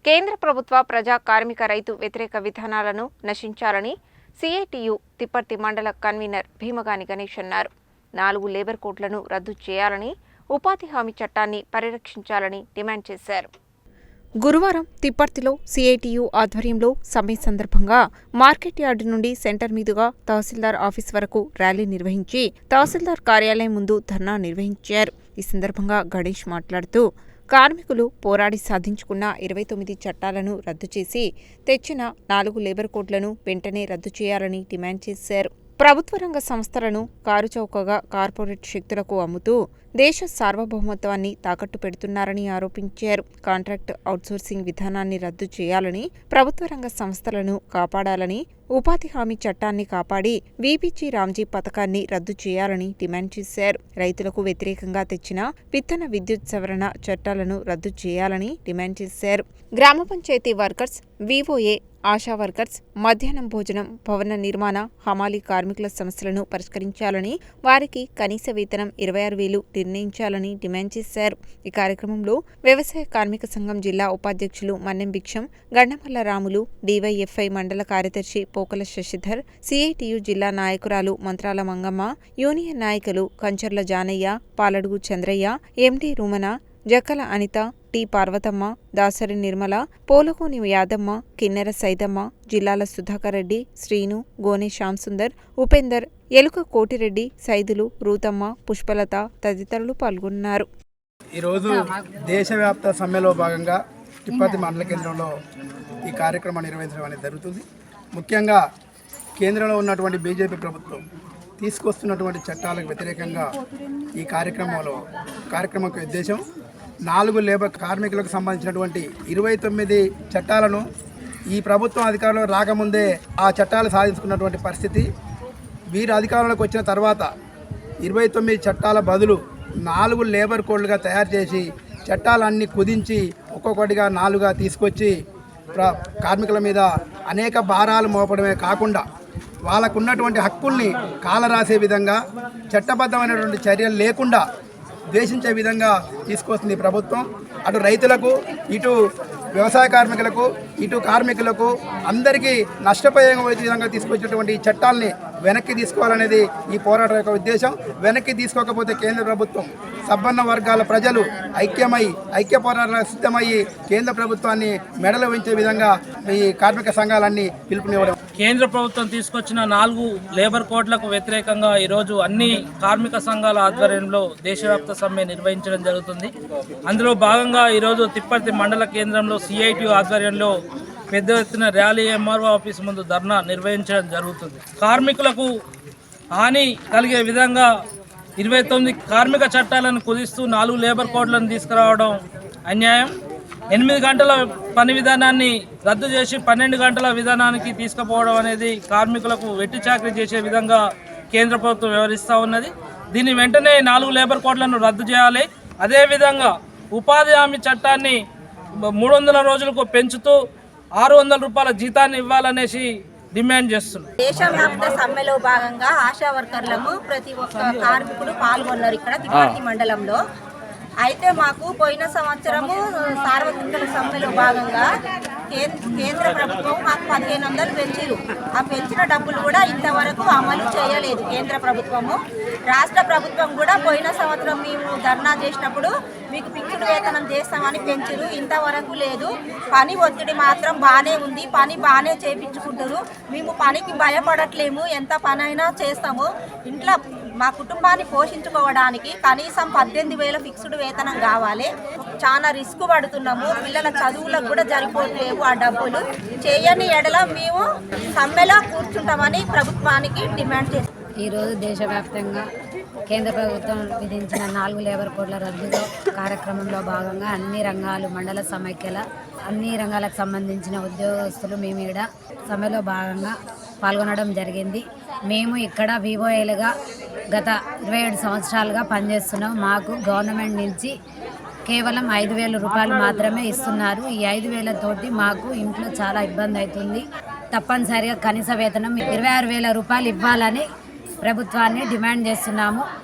కేంద్ర ప్రభుత్వ ప్రజా కార్మిక రైతు వ్యతిరేక విధానాలను నశించాలని సిఐటియు తిప్పర్తి మండల కన్వీనర్ భీమగాని గణేష్ అన్నారు. 4 లేబర్ కోడ్లను రద్దు చేయాలని, ఉపాధి హామీ చట్టాన్ని పరిరక్షించాలని డిమాండ్ చేశారు. గురువారం తిప్పర్తిలో సిఐటియు ఆధ్వర్యంలో సమ్మె సందర్భంగా మార్కెట్ యార్డు నుండి సెంటర్ మీదుగా తహసీల్దార్ ఆఫీస్ వరకు ర్యాలీ నిర్వహించి తహసీల్దార్ కార్యాలయం ముందు ధర్నా నిర్వహించారు. ఈ సందర్భంగా గణేష్ మాట్లాడుతూ కార్మికులు పోరాడి సాధించుకున్న 29 చట్టాలను రద్దు చేసి తెచ్చిన 4 లేబర్ కోడ్లను వెంటనే రద్దు చేయాలని డిమాండ్ చేశారు. ప్రభుత్వ రంగ సంస్థలను కారుచౌకగా కార్పొరేట్ శక్తులకు అమ్ముతూ దేశ సార్వభౌమత్వాన్ని తాకట్టు పెడుతున్నారని ఆరోపించారు. కాంట్రాక్ట్ అవుట్సోర్సింగ్ విధానాన్ని రద్దు చేయాలని, ప్రభుత్వ రంగ సంస్థలను కాపాడాలని, ఉపాధి హామీ చట్టాన్ని కాపాడి వీపీజీ రామ్జీ పథకాన్ని రద్దు చేయాలని డిమాండ్ చేశారు. రైతులకు వ్యతిరేకంగా తెచ్చిన విత్తన విద్యుత్ సవరణ చట్టాలను రద్దు చేయాలని డిమాండ్ చేశారు. గ్రామ panchayat workers, VOA, ASHA workers, మధ్యాహ్నం భోజనం, భవన నిర్మాణ, హమాలీ కార్మికుల సమస్యలను పరిష్కరించాలని, వారికి కనీస వేతనం 26,000 నిర్ణయించాలని డిమాండ్ చేశారు. ఈ కార్యక్రమంలో వ్యవసాయ కార్మిక సంఘం జిల్లా ఉపాధ్యక్షులు మన్నెం భిక్షం, గండమల్ల రాములు, డివైఎఫ్ఐ మండల కార్యదర్శి పోకల శశిధర్, సిఐటియు జిల్లా నాయకురాలు మంత్రాల మంగమ్మ, యూనియన్ నాయకులు కంచర్ల జానయ్య, పాలడుగు చంద్రయ్య, ఎండి రుమన, జక్కల అనిత, టి పార్వతమ్మ, దాసరి నిర్మల, పోలకోని యాదమ్మ, కిన్నెర సైదమ్మ, జిల్లాల సుధాకర్ రెడ్డి, శ్రీను, గోనె శ్యాంసుందర్, ఉపేందర్, ఎలుక కోటిరెడ్డి, సైదులు, రూతమ్మ, పుష్పలత తదితరులు పాల్గొన్నారు. ఈరోజు దేశవ్యాప్త సమ్మెలో భాగంగా తిప్పర్తి మండల కేంద్రంలో ఈ కార్యక్రమాన్ని నిర్వహించడం అనేది జరుగుతుంది. ముఖ్యంగా కేంద్రంలో ఉన్నటువంటి బీజేపీ ప్రభుత్వం తీసుకొస్తున్నటువంటి చట్టాలకు వ్యతిరేకంగా ఈ కార్యక్రమం ఉద్దేశం 4 లేబర్ కార్మికులకు సంబంధించినటువంటి 29 చట్టాలను ఈ ప్రభుత్వం అధికారంలో రాకముందే ఆ చట్టాలు సాధించుకున్నటువంటి పరిస్థితి. వీరు అధికారంలోకి వచ్చిన తర్వాత 29 చట్టాల బదులు 4 లేబర్ కోడ్లుగా తయారు చేసి చట్టాలన్నీ కుదించి ఒక్కొక్కటిగా 4గా తీసుకొచ్చి కార్మికుల మీద అనేక భారాలు మోపడమే కాకుండా వాళ్ళకు ఉన్నటువంటి హక్కుల్ని కాలరాసే విధంగా, చట్టబద్ధమైనటువంటి చర్యలు లేకుండా ద్వేషించే విధంగా తీసుకొస్తుంది ప్రభుత్వం. అటు రైతులకు, ఇటు వ్యవసాయ కార్మికులకు, ఇటు కార్మికులకు అందరికీ నష్టపోయే విధంగా తీసుకొచ్చినటువంటి ఈ చట్టాలని వెనక్కి తీసుకోవాలనేది ఈ పోరాటం యొక్క ఉద్దేశం. వెనక్కి తీసుకోకపోతే కేంద్ర ప్రభుత్వం, సబ్బన్న వర్గాల ప్రజలు ఐక్య పోరాటాలకు సిద్ధమయ్యి కేంద్ర ప్రభుత్వాన్ని మెడలు ఉంచే విధంగా ఈ కార్మిక సంఘాలన్నీ పిలుపునివ్వడం. కేంద్ర ప్రభుత్వం తీసుకొచ్చిన 4 లేబర్ కోడ్లకు వ్యతిరేకంగా ఈరోజు అన్ని కార్మిక సంఘాల ఆధ్వర్యంలో దేశవ్యాప్త సమ్మె నిర్వహించడం జరుగుతుంది. అందులో భాగంగా ఈరోజు తిప్పర్తి మండల కేంద్రంలో సిఐటియు ఆధ్వర్యంలో పెద్ద ఎత్తున ర్యాలీ ఎంఆర్ఓ ఆఫీస్ ముందు ధర్నా నిర్వహించడం జరుగుతుంది. కార్మికులకు హాని కలిగే విధంగా 29 కార్మిక చట్టాలను కుదిస్తూ 4 లేబర్ కోడ్లను తీసుకురావడం అన్యాయం. 8 గంటల పని విధానాన్ని రద్దు చేసి 12 గంటల విధానానికి తీసుకుపోవడం అనేది కార్మికులకు వెట్టి చాకరీ చేసే విధంగా కేంద్ర ప్రభుత్వం వ్యవహరిస్తూ ఉన్నది. దీన్ని వెంటనే 4 లేబర్ కోడ్లను రద్దు చేయాలి. అదేవిధంగా ఉపాధి హామీ చట్టాన్ని 300 రోజులకు పెంచుతూ 600 రూపాయల జీతాన్ని ఇవ్వాలనేసి డిమాండ్ చేస్తున్నాం. దేశవ్యాప్త సమ్మెలో భాగంగా ఆశా వర్కర్లకు ప్రతి ఒక్క కార్మికుడు పాల్గొన్నారు ఇక్కడ తిప్పర్తి మండలంలో. అయితే మాకు పోయిన సంవత్సరము సార్వత్రిక సమ్మెలో భాగంగా కేంద్ర ప్రభుత్వం మాకు 1500 పెంచారు. ఆ పెంచిన డబ్బులు కూడా ఇంతవరకు అమలు చేయలేదు కేంద్ర ప్రభుత్వము. రాష్ట్ర ప్రభుత్వం కూడా పోయిన సంవత్సరం మేము ధర్నా చేసినప్పుడు మీకు ఫిక్స్డ్ వేతనం చేస్తామని పెంచారు, ఇంతవరకు లేదు. పని ఒత్తిడి మాత్రం బాగానే ఉంది, పని బాగానే చేయించుకుంటారు. మేము పనికి భయపడట్లేము, ఎంత పని అయినా చేస్తాము. ఇంట్లో మా కుటుంబాన్ని పోషించుకోవడానికి కనీసం 18,000 ఫిక్స్డ్ వేతనం కావాలి. చాలా రిస్క్ పడుతున్నాము, పిల్లల చదువులకు కూడా సరిపోవట్లేవు ఆ డబ్బులు. చేయని ఎడల మేము సమ్మెలో కూర్చుంటామని ప్రభుత్వానికి డిమాండ్ చేస్తాం. ఈరోజు దేశవ్యాప్తంగా కేంద్ర ప్రభుత్వం విధించిన 4 లేబర్ కోడ్ల రద్దు కార్యక్రమంలో భాగంగా అన్ని రంగాలు మండల సమైక్యల అన్ని రంగాలకు సంబంధించిన ఉద్యోగస్తులు మేము ఇక్కడ సమ్మెలో భాగంగా పాల్గొనడం జరిగింది. మేము ఇక్కడ వివోఏలుగా గత 27 సంవత్సరాలుగా పనిచేస్తున్నాం. మాకు గవర్నమెంట్ నుంచి కేవలం 5,000 రూపాయలు మాత్రమే ఇస్తున్నారు. ఈ 5,000 తోటి మాకు ఇంట్లో చాలా ఇబ్బంది అవుతుంది. తప్పనిసరిగా కనీస వేతనం 26,000 రూపాయలు ఇవ్వాలని ప్రభుత్వాన్ని డిమాండ్ చేస్తున్నాము.